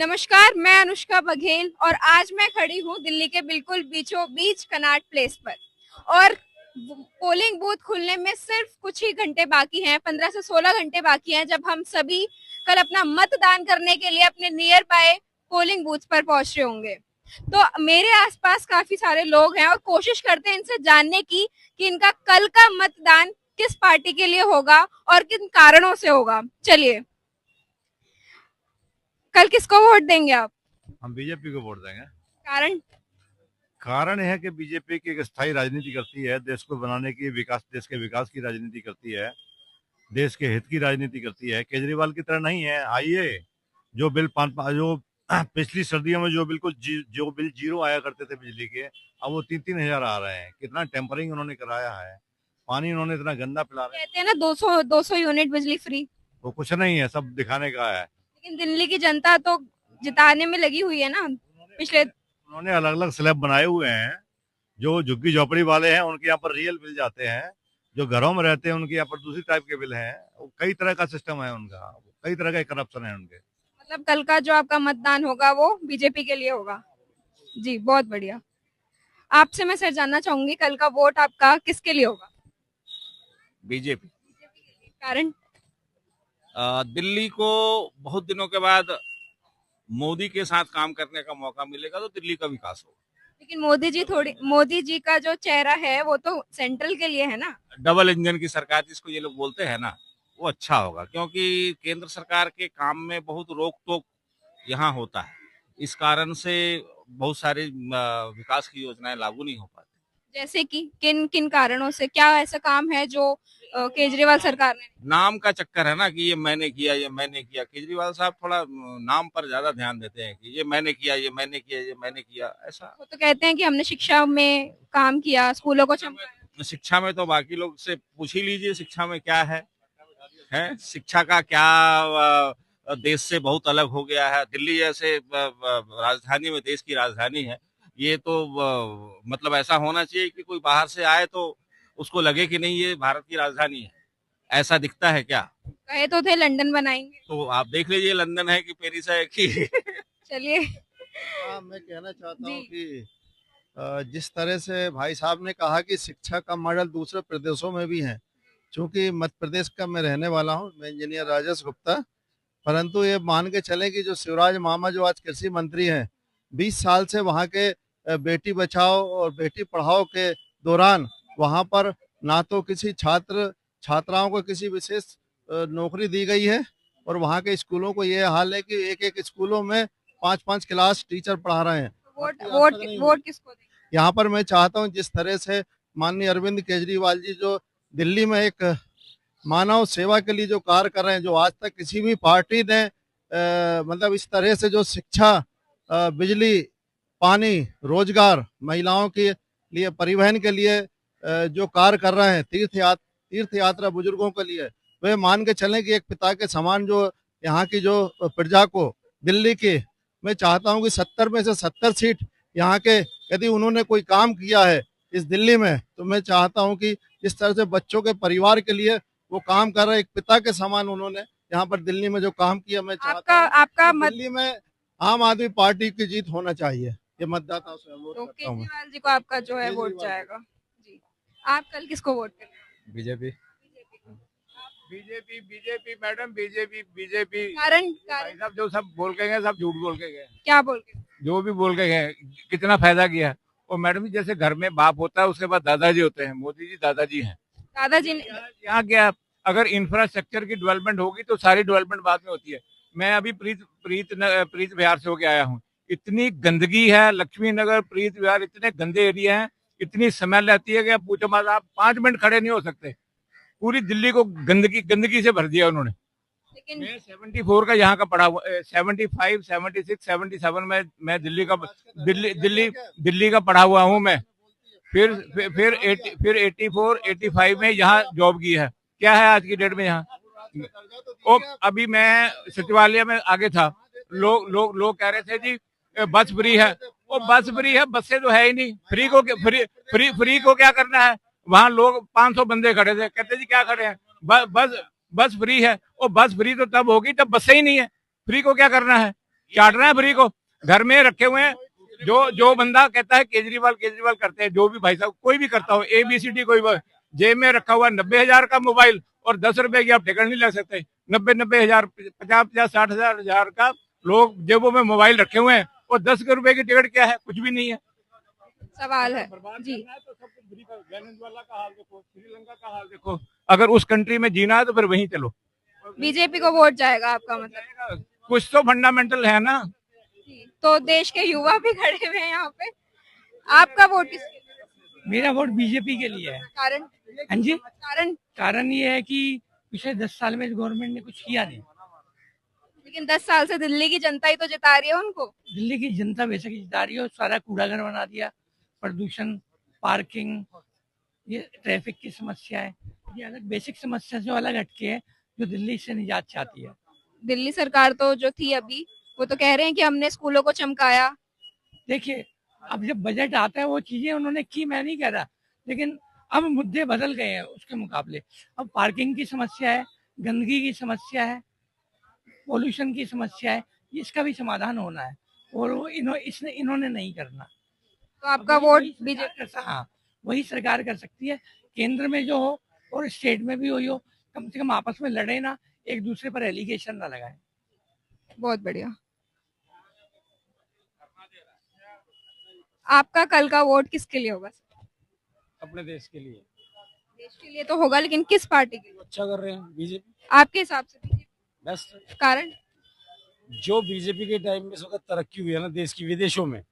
नमस्कार, मैं अनुष्का बघेल और आज मैं खड़ी हूँ दिल्ली के बिल्कुल बीचों बीच कनॉट प्लेस पर। और पोलिंग बूथ खुलने में सिर्फ कुछ ही घंटे बाकी हैं, 15 से 16 घंटे बाकी हैं, जब हम सभी कल अपना मतदान करने के लिए अपने नियर बाय पोलिंग बूथ पर पहुंच रहे होंगे। तो मेरे आसपास काफी सारे लोग हैं और कोशिश करते हैं इनसे जानने की कि इनका कल का मतदान किस पार्टी के लिए होगा और किन कारणों से होगा। चलिए, कल किसको वोट देंगे आप? हम बीजेपी को वोट देंगे। कारण? कारण यह है कि बीजेपी की एक स्थायी राजनीति करती है, देश को बनाने की, देश के विकास की राजनीति करती है, देश के हित की राजनीति करती है। केजरीवाल की तरह नहीं है। आइए, जो बिल जो पिछली सर्दियों में जो बिल जीरो आया करते थे बिजली के, अब वो 3-3 हजार आ रहे हैं। कितना टेम्परिंग उन्होंने कराया है, पानी उन्होंने इतना गंदा पिला रहे हैं। कहते हैं ना 200 यूनिट बिजली फ्री। वो कुछ नहीं है, सब दिखाने का है। लेकिन दिल्ली की जनता तो जिताने में लगी हुई है ना। पिछले उन्होंने अलग अलग स्लैब बनाए हुए हैं। जो झुग्गी झोपड़ी वाले हैं उनके यहाँ पर रियल बिल जाते हैं, जो घरों में रहते हैं उनके यहाँ पर दूसरी टाइप के बिल हैं। कई तरह का सिस्टम है उनका, कई तरह का करप्शन है उनके। मतलब कल का जो आपका मतदान होगा वो बीजेपी के लिए होगा। जी, बहुत बढ़िया। आपसे मैं सर जानना चाहूंगी, कल का वोट आपका किसके लिए होगा? बीजेपी। कारण? दिल्ली को बहुत दिनों के बाद मोदी के साथ काम करने का मौका मिलेगा तो दिल्ली का विकास होगा। लेकिन मोदी जी का जो चेहरा है वो तो सेंट्रल के लिए है ना। डबल इंजन की सरकार जिसको ये लोग बोलते हैं ना, वो अच्छा होगा, क्योंकि केंद्र सरकार के काम में बहुत रोक टोक यहाँ होता है। इस कारण से बहुत सारी विकास की योजनाएं लागू नहीं हो पाती। जैसे कि किन किन कारणों से, क्या ऐसा काम है जो केजरीवाल सरकार ने? नाम का चक्कर है ना कि ये मैंने किया, ये मैंने किया। केजरीवाल साहब थोड़ा नाम पर ज्यादा ध्यान देते हैं कि ये मैंने किया, ये मैंने किया, ये मैंने किया, ऐसा। वो तो कहते हैं कि हमने शिक्षा में काम किया, स्कूलों को चमकाया। शिक्षा में तो बाकी लोग से पूछ ही लीजिए, शिक्षा में क्या है शिक्षा का क्या देश से बहुत अलग हो गया है। दिल्ली जैसे राजधानी में, देश की राजधानी है, ये तो मतलब ऐसा होना चाहिए कि कोई बाहर से आए तो उसको लगे कि नहीं ये भारत की राजधानी है। ऐसा दिखता है क्या? कहे तो थे लंदन बनाएंगे। तो आप देख लीजिए लंदन है कि पेरिस है कि चलिए। मैं कहना चाहता हूँ कि जिस तरह से भाई साहब ने कहा कि शिक्षा का मॉडल दूसरे प्रदेशों में भी है, चूंकि मध्य प्रदेश का मैं रहने वाला हूँ, मैं इंजीनियर राजेश गुप्ता। परंतु ये मान के चले कि जो शिवराज मामा जो आज कृषि मंत्री हैं, 20 साल से वहाँ के बेटी बचाओ और बेटी पढ़ाओ के दौरान वहाँ पर ना तो किसी छात्राओं को किसी विशेष नौकरी दी गई है, और वहाँ के स्कूलों को ये हाल है कि एक एक स्कूलों में 5-5 क्लास टीचर पढ़ा रहे हैं। वोट किसको देंगे? यहाँ पर मैं चाहता हूँ जिस तरह से माननीय अरविंद केजरीवाल जी जो दिल्ली में एक मानव सेवा के लिए जो कार्य कर रहे हैं, जो आज तक किसी भी पार्टी ने मतलब इस तरह से जो शिक्षा, बिजली, पानी, रोजगार, महिलाओं के लिए परिवहन के लिए जो कार्य कर रहे हैं, तीर्थ यात्रा बुजुर्गों के लिए, वे मान के चलें कि एक पिता के समान जो यहाँ की जो प्रजा को दिल्ली की, मैं चाहता हूँ कि 70 में से 70 सीट यहाँ के, यदि उन्होंने कोई काम किया है इस दिल्ली में, तो मैं चाहता हूँ कि इस तरह से बच्चों के परिवार के लिए वो काम कर रहे, एक पिता के समान उन्होंने यहाँ पर दिल्ली में जो काम किया, मैं चाहता हूँ आपका दिल्ली में आम आदमी पार्टी की जीत होना चाहिए। ये मतदाताओं से अनुरोध तो करता हूँ। केजरीवाल जी को आपका जो है वोट जाएगा। जी, आप कल किसको वोट करेंगे? BJP. BJP BJP madam, BJP BJP. कारण? भाई साहब जो सब बोल के गए, सब झूठ बोल के गए। क्या बोल के? जो भी बोल के गए, कितना फायदा किया। और मैडम जी, जैसे घर में बाप होता है उसके बाद दादाजी होते हैं, मोदी जी दादाजी हैं। दादाजी ने यहाँ क्या, अगर इंफ्रास्ट्रक्चर की डेवलपमेंट होगी तो सारी डेवलपमेंट बाद में होती है। मैं अभी प्रीत बिहार से होके आया हूँ। इतनी गंदगी है, लक्ष्मी नगर, प्रीत बिहार, इतने गंदे एरिया हैं, इतनी स्मेल रहती है कि आप पूछो मत। आप 5 मिनट खड़े नहीं हो सकते। पूरी दिल्ली को गंदगी से भर दिया उन्होंने। लेकिन मैं 74 का यहाँ का पढ़ा हुआ, 75, 76, 77 में मैं दिल्ली का पढ़ा हुआ हूँ मैं। फिर 84, 85 में यहाँ जॉब की है। क्या है आज की डेट में यहाँ? ओ, अभी मैं सचिवालय में आगे था, लोग कह रहे थे जी बस फ्री है। वो बस फ्री है, बस से तो है ही नहीं। फ्री को क्या करना है? वहाँ लोग 500 बंदे खड़े थे, कहते जी क्या खड़े हैं, बस फ्री है। और बस फ्री तो तब होगी तब बसें ही नहीं है, फ्री को क्या करना है? चाट रहे हैं फ्री को, घर में रखे हुए हैं। जो बंदा कहता है केजरीवाल केजरीवाल करते हैं, जो भी भाई साहब कोई भी करता हो, ABCD कोई जेब में रखा हुआ 90,000 का मोबाइल और 10 रुपए की आप टिकट नहीं लग सकते। 90,000 50,000 60,000 का लोग जेबों में मोबाइल रखे हुए हैं और 10 रुपए की टिकट क्या है, कुछ भी नहीं है। सवाल है जी। तो सब कुछ फ्री का। वेनेजुएला का हाल देखो, श्रीलंका का हाल देखो। अगर उस कंट्री में जीना है तो फिर वहीं चलो। बीजेपी को वोट जाएगा आपका मतलब? कुछ तो फंडामेंटल है ना। तो देश के युवा भी खड़े हुए हैं यहाँ पे, आपका वोट किस? मेरा वोट बीजेपी के लिए है। कारण? हाँ जी, कारण ये है कि पिछले 10 साल में गवर्नमेंट ने कुछ किया नहीं। लेकिन 10 साल से दिल्ली की जनता ही तो जिता रही है उनको। दिल्ली की जनता वैसे की जिता रही है, सारा कूड़ा घर बना दिया, प्रदूषण, पार्किंग, ये ट्रैफिक की समस्या है, ये अलग बेसिक समस्या से अलग हटके है जो दिल्ली से निजात चाहती है। दिल्ली सरकार तो जो थी अभी, वो तो कह रहे हैं कि हमने स्कूलों को चमकाया। देखिए, अब जब बजट आता है वो चीजें उन्होंने की, मैं नहीं कह रहा, लेकिन अब मुद्दे बदल गए हैं उसके मुकाबले। अब पार्किंग की समस्या है, गंदगी की समस्या है, पोल्यूशन की समस्या है, इसका भी समाधान होना है और वो इन्होंने नहीं करना। तो आपका वोट बीजेपी? हाँ, वही सरकार कर सकती है, केंद्र में जो हो और स्टेट में भी वही हो। कम से कम आपस में लड़े ना, एक दूसरे पर एलिगेशन ना लगाए। बहुत बढ़िया। आपका कल का वोट किसके लिए होगा? अपने देश के लिए। देश के लिए तो होगा, लेकिन किस पार्टी के लिए? अच्छा कर रहे हैं बीजेपी। आपके हिसाब से बीजेपी? बेस्ट। कारण? जो बीजेपी के टाइम में इस वक्त तरक्की हुई है ना देश की, विदेशों में,